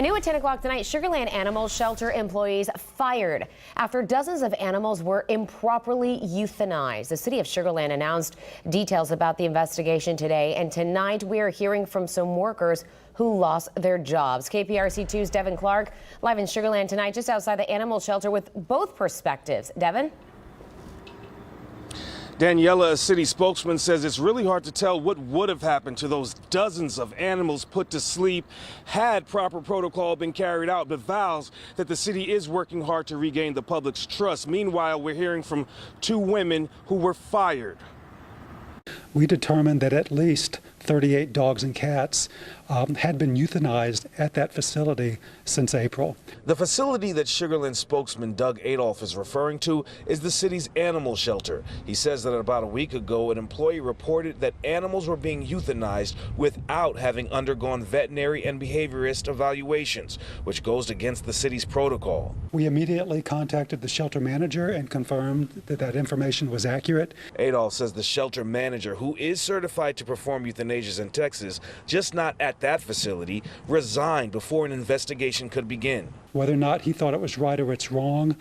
New at 10 o'clock tonight, Sugar Land Animal Shelter employees fired after dozens of animals were improperly euthanized. The city of Sugar Land announced details about the investigation today, and tonight we are hearing from some workers who lost their jobs. KPRC2's Devin Clark live in Sugar Land tonight, just outside the animal shelter with both perspectives. Devin? Daniela, a city spokesman, says it's really hard to tell what would have happened to those dozens of animals put to sleep had proper protocol been carried out, but vows that the city is working hard to regain the public's trust. Meanwhile, we're hearing from two women who were fired. We determined that at least 38 dogs and cats had been euthanized at that facility since April. The facility that Sugar Land spokesman Doug Adolph is referring to is the city's animal shelter. He says that about a week ago, an employee reported that animals were being euthanized without having undergone veterinary and behaviorist evaluations, which goes against the city's protocol. We immediately contacted the shelter manager and confirmed that that information was accurate. Adolph says the shelter manager, who is certified to perform euthanasias in Texas, just not at that facility, resigned before an investigation could begin. Whether or not he thought it was right or it's wrong,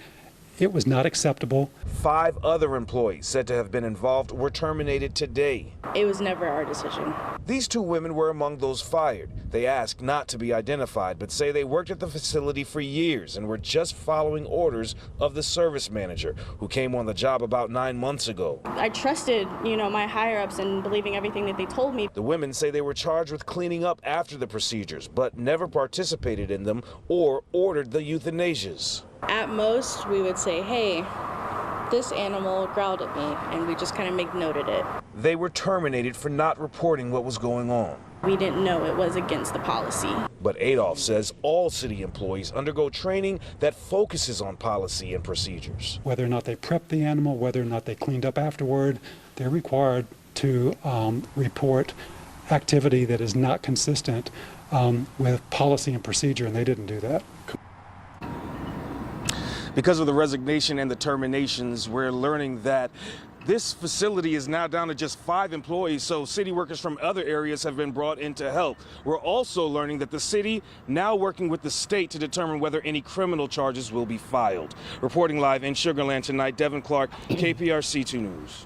it was not acceptable. 5 other employees said to have been involved were terminated today. It was never our decision. These 2 women were among those fired. They asked not to be identified, but say they worked at the facility for years and were just following orders of the service manager, who came on the job about 9 months ago. I trusted, my higher-ups and believing everything that they told me. The women say they were charged with cleaning up after the procedures, but never participated in them or ordered the euthanasias. At most, we would say, hey, this animal growled at me, and we just kind of make note of it. They were terminated for not reporting what was going on. We didn't know it was against the policy. But Adolph says all city employees undergo training that focuses on policy and procedures. Whether or not they prepped the animal, whether or not they cleaned up afterward, they're required to report activity that is not consistent with policy and procedure, and they didn't do that. Because of the resignation and the terminations, we're learning that this facility is now down to just 5 employees, so city workers from other areas have been brought in to help. We're also learning that the city now working with the state to determine whether any criminal charges will be filed. Reporting live in Sugar Land tonight, Devin Clark, KPRC2 News.